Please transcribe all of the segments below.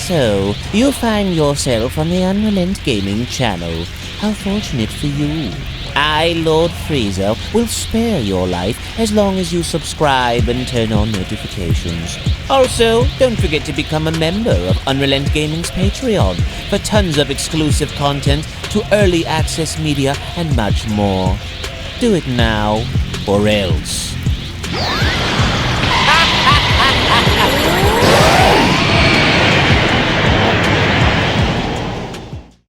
So, you find yourself on the UnrealEntGaming channel. How fortunate for you. I, Lord Frieza, will spare your life as long as you subscribe and turn on notifications. Also, don't forget to become a member of UnrealEntGaming's Patreon for tons of exclusive content to early access media and much more. Do it now, or else.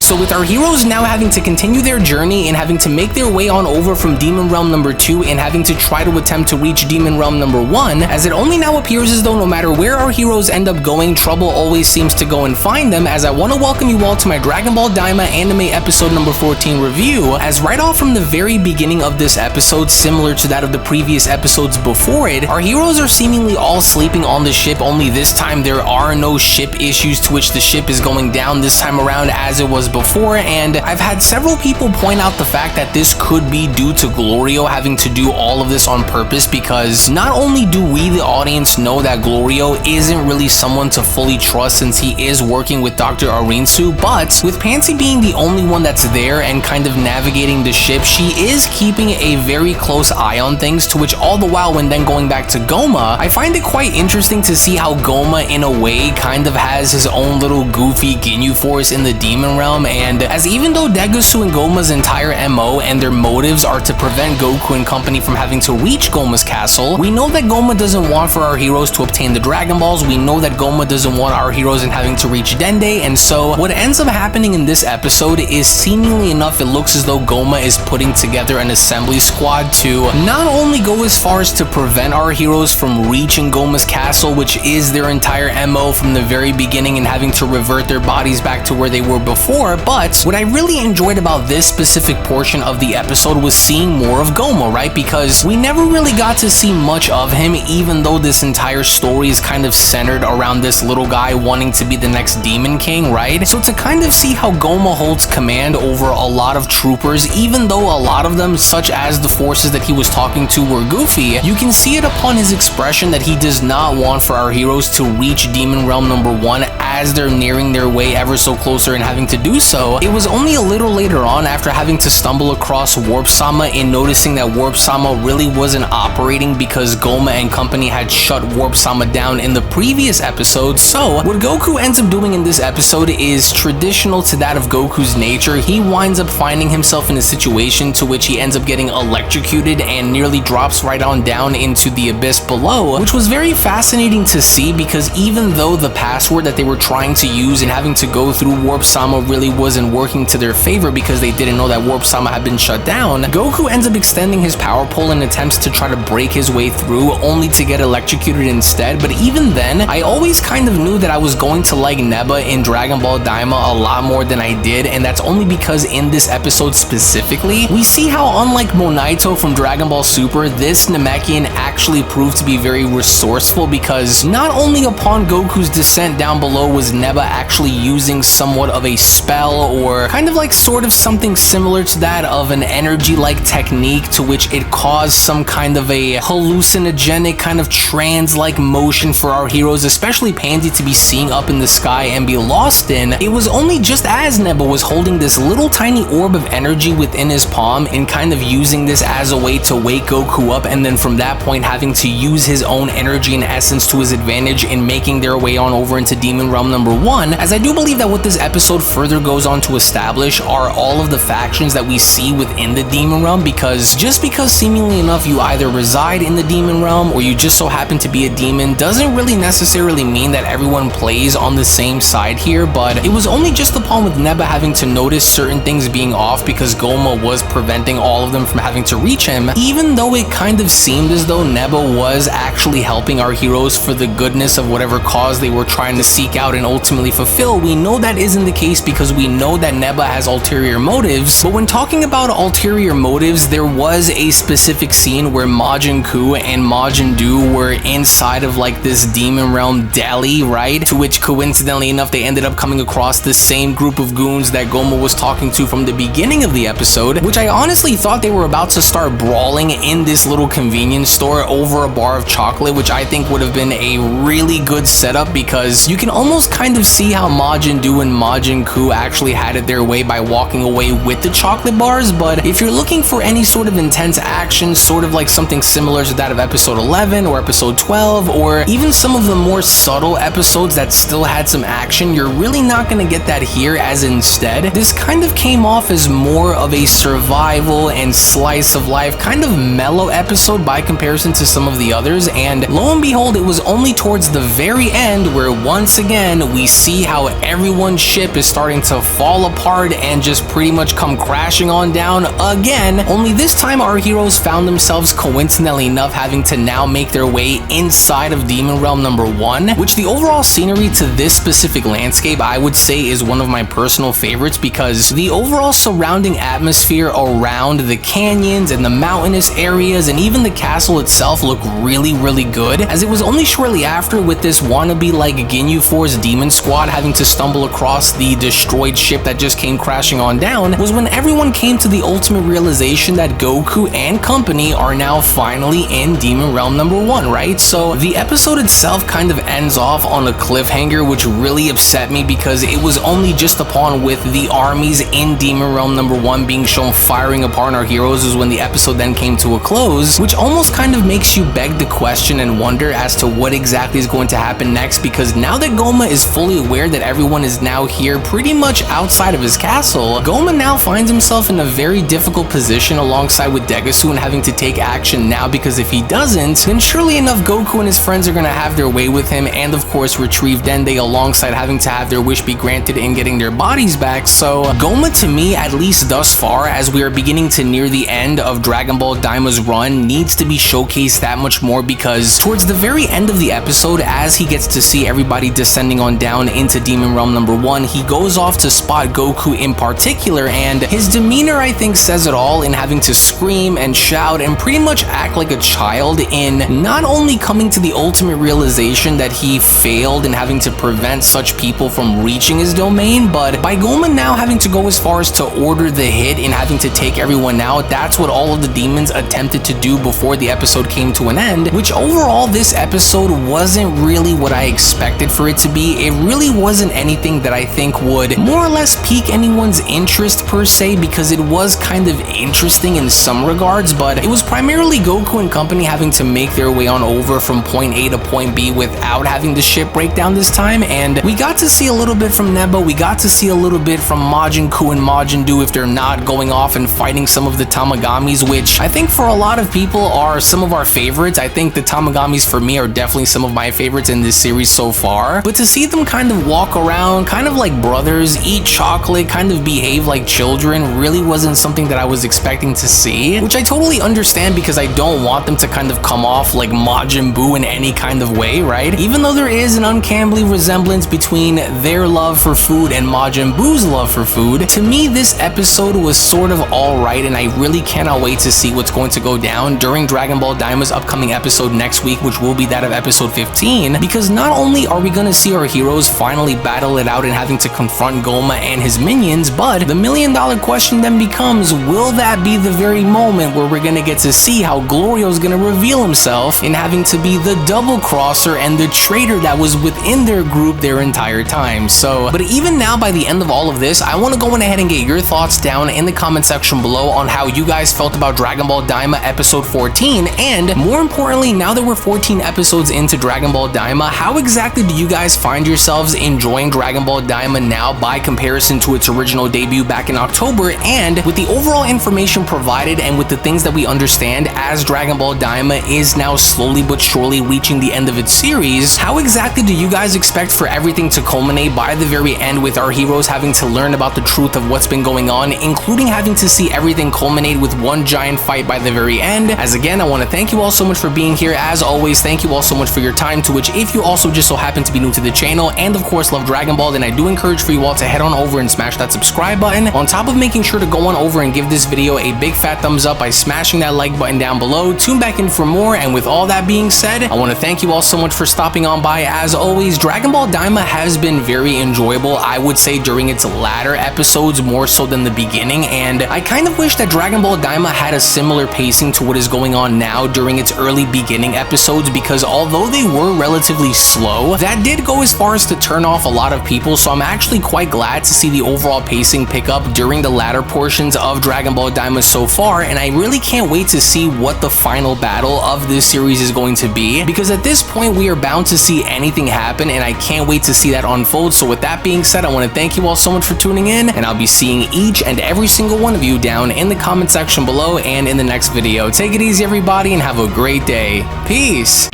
So with our heroes now having to continue their journey and having to make their way on over from Demon Realm number 2 and having to try to attempt to reach Demon Realm number 1, as it only now appears as though no matter where our heroes end up going, trouble always seems to go and find them, as I want to welcome you all to my Dragon Ball Daima anime episode number 14 review, as right off from the very beginning of this episode, similar to that of the previous episodes before it, our heroes are seemingly all sleeping on the ship, only this time there are no ship issues to which the ship is going down this time around as it was before, and I've had several people point out the fact that this could be due to Glorio having to do all of this on purpose, because not only do we, the audience, know that Glorio isn't really someone to fully trust since he is working with Dr. Arinsu, but with Pansy being the only one that's there and kind of navigating the ship, she is keeping a very close eye on things, to which all the while when then going back to Goma, I find it quite interesting to see how Goma in a way kind of has his own little goofy Ginyu Force in the Demon Realm, and as even though Degusu and Goma's entire MO and their motives are to prevent Goku and company from having to reach Goma's castle, we know that Goma doesn't want for our heroes to obtain the Dragon Balls, we know that Goma doesn't want our heroes in having to reach Dende, and so what ends up happening in this episode is, seemingly enough, it looks as though Goma is putting together an assembly squad to not only go as far as to prevent our heroes from reaching Goma's castle, which is their entire MO from the very beginning and having to revert their bodies back to where they were before, but what I really enjoyed about this specific portion of the episode was seeing more of Goma, right? Because we never really got to see much of him, even though this entire story is kind of centered around this little guy wanting to be the next Demon King, right? So to kind of see how Goma holds command over a lot of troopers, even though a lot of them, such as the forces that he was talking to, were goofy, you can see it upon his expression that he does not want for our heroes to reach Demon Realm number 1 as they're nearing their way ever so closer and having to do so. It was only a little later on, after having to stumble across Warp Sama and noticing that Warp Sama really wasn't operating because Goma and company had shut Warp Sama down in the previous episode. So what Goku ends up doing in this episode is traditional to that of Goku's nature. He winds up finding himself in a situation to which he ends up getting electrocuted and nearly drops right on down into the abyss below, which was very fascinating to see, because even though the password that they were trying to use and having to go through Warp Sama really wasn't working to their favor because they didn't know that Warp Sama had been shut down, Goku ends up extending his power pole in attempts to try to break his way through, only to get electrocuted instead. But even then, I always kind of knew that I was going to like Neba in Dragon Ball Daima a lot more than I did, and that's only because in this episode specifically, we see how unlike Monaito from Dragon Ball Super, this Namekian actually proved to be very resourceful, because not only upon Goku's descent down below was Neba actually using somewhat of a spell, or kind of like sort of something similar to that of an energy-like technique to which it caused some kind of a hallucinogenic kind of trance-like motion for our heroes, especially Pansy, to be seeing up in the sky and be lost in. It was only just as Neba was holding this little tiny orb of energy within his palm and kind of using this as a way to wake Goku up, and then from that point having to use his own energy and essence to his advantage in making their way on over into Demon Realm number 1, as I do believe that what this episode further goes on to establish are all of the factions that we see within the Demon Realm, because just because seemingly enough you either reside in the Demon Realm or you just so happen to be a demon doesn't really necessarily mean that everyone plays on the same side here. But it was only just upon with Neba having to notice certain things being off because Goma was preventing all of them from having to reach him, even though it kind of seemed as though Neba was actually helping our heroes for the goodness of whatever cause they were trying to seek out and ultimately fulfill, we know that isn't the case, because we know that Neba has ulterior motives, but when talking about ulterior motives, there was a specific scene where Majin Ku and Majin Du were inside of like this demon realm deli, right? To which coincidentally enough, they ended up coming across the same group of goons that Goma was talking to from the beginning of the episode, which I honestly thought they were about to start brawling in this little convenience store over a bar of chocolate, which I think would have been a really good setup because you can almost kind of see how Majin Du and Majin Ku actually had it their way by walking away with the chocolate bars. But if you're looking for any sort of intense action, sort of like something similar to that of episode 11 or episode 12, or even some of the more subtle episodes that still had some action, you're really not going to get that here, as instead, this kind of came off as more of a survival and slice of life, kind of mellow episode by comparison to some of the others. And lo and behold, it was only towards the very end where once again we see how everyone's ship is starting to fall apart and just pretty much come crashing on down again. Only this time our heroes found themselves, coincidentally enough, having to now make their way inside of Demon Realm number 1, which the overall scenery to this specific landscape I would say is one of my personal favorites because the overall surrounding atmosphere around the canyons and the mountainous areas and even the castle itself look really good, as it was only shortly after, with this wannabe like Ginyu Force demon squad having to stumble across the destroyed ship that just came crashing on down, was when everyone came to the ultimate realization that Goku and company are now finally in Demon Realm number 1, right? So the episode itself kind of ends off on a cliffhanger, which really upset me because it was only just upon with the armies in Demon Realm number 1 being shown firing upon our heroes is when the episode then came to a close, which almost kind of makes you beg the question and wonder as to what exactly is going to happen next, because now that Goma is fully aware that everyone is now here pretty much outside of his castle, Goma now finds himself in a very difficult position alongside with Degasu and having to take action now, because if he doesn't, then surely enough Goku and his friends are going to have their way with him and of course retrieve Dende, alongside having to have their wish be granted in getting their bodies back. So Goma, to me, at least thus far, as we are beginning to near the end of Dragon Ball Daima's run, needs to be showcased that much more, because towards the very end of the episode, as he gets to see everybody descending on down into Demon Realm number 1, he goes off to spot Goku in particular, and his demeanor I think says it all in having to scream and shout and pretty much act like a child in not only coming to the ultimate realization that he failed in having to prevent such people from reaching his domain, but by Goma now having to go as far as to order the hit and having to take everyone out. That's what all of the demons attempted to do before the episode came to an end, which overall this episode wasn't really what I expected for it to be. It really wasn't anything that I think would more or less pique anyone's interest per se, because it was kind of interesting in some regards, but it was primarily Goku and company having to make their way on over from point A to point B without having the ship break down this time. And we got to see a little bit from Neba, we got to see a little bit from Majin Ku and Majin Du if they're not going off and fighting some of the Tamagamis, which I think for a lot of people are some of our favorites. I think the Tamagamis for me are definitely some of my favorites in this series so far, but to see them kind of walk around kind of like brothers, eat chocolate, kind of behave like children, really wasn't something that I was expecting to see, which I totally understand because I don't want them to kind of come off like Majin Buu in any kind of way, right? Even though there is an uncannily resemblance between their love for food and Majin Buu's love for food, to me this episode was sort of alright, and I really cannot wait to see what's going to go down during Dragon Ball Daima's upcoming episode next week, which will be that of episode 15, because not only are we going to see our heroes finally battle it out and having to confront Goma and his minions, but the million-dollar question then becomes, will that be the very moment where we're going to get to see how Glorio's going to reveal himself in having to be the double-crosser and the traitor that was within their group their entire time? So, but even now, by the end of all of this, I want to go ahead and get your thoughts down in the comment section below on how you guys felt about Dragon Ball Daima episode 14, and more importantly, now that we're 14 episodes into Dragon Ball Daima, how exactly do you guys find yourselves enjoying Dragon Ball Daima now by comparison to its original debut back in October? And with the overall information provided and with the things that we understand as Dragon Ball Daima is now slowly but surely reaching the end of its series, how exactly do you guys expect for everything to culminate by the very end, with our heroes having to learn about the truth of what's been going on, including having to see everything culminate with one giant fight by the very end? As again, I want to thank you all so much for being here. As always, thank you all so much for your time, to which if you also just so happen to be new to the channel and of course love Dragon Ball, then I do encourage for you all to head head on over and smash that subscribe button, on top of making sure to go on over and give this video a big fat thumbs up by smashing that like button down below. Tune back in for more, and with all that being said, I want to thank you all so much for stopping on by. As always, Dragon Ball Daima has been very enjoyable, I would say, during its latter episodes more so than the beginning, and I kind of wish that Dragon Ball Daima had a similar pacing to what is going on now during its early beginning episodes, because although they were relatively slow, that did go as far as to turn off a lot of people, so I'm actually quite glad to see the overall pacing pick up during the latter portions of Dragon Ball Daima so far, and I really can't wait to see what the final battle of this series is going to be, because at this point we are bound to see anything happen, and I can't wait to see that unfold. So with that being said, I want to thank you all so much for tuning in, and I'll be seeing each and every single one of you down in the comment section below and in the next video. Take it easy, everybody, and have a great day. Peace.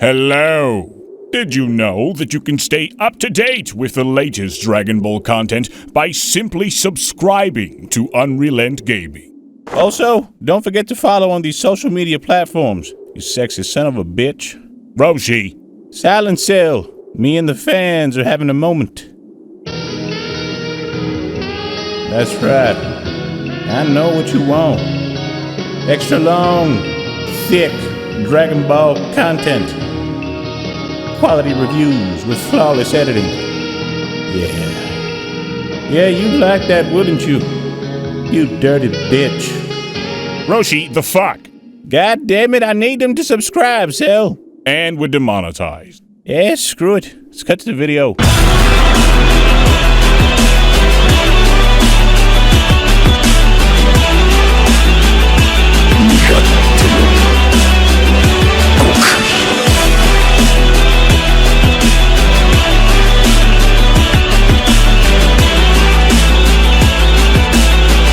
Hello. Did you know that you can stay up to date with the latest Dragon Ball content by simply subscribing to UnrealEntGaming? Also, don't forget to follow on these social media platforms, you sexy son of a bitch. Roshi. Silent Cell, me and the fans are having a moment. That's right. I know what you want. Extra long, thick Dragon Ball content. Quality reviews with flawless editing. Yeah, you like that, wouldn't you? You dirty bitch. Roshi, the fuck? God damn it, I need them to subscribe, Cell. And we're demonetized. Yeah, screw it. Let's cut to the video.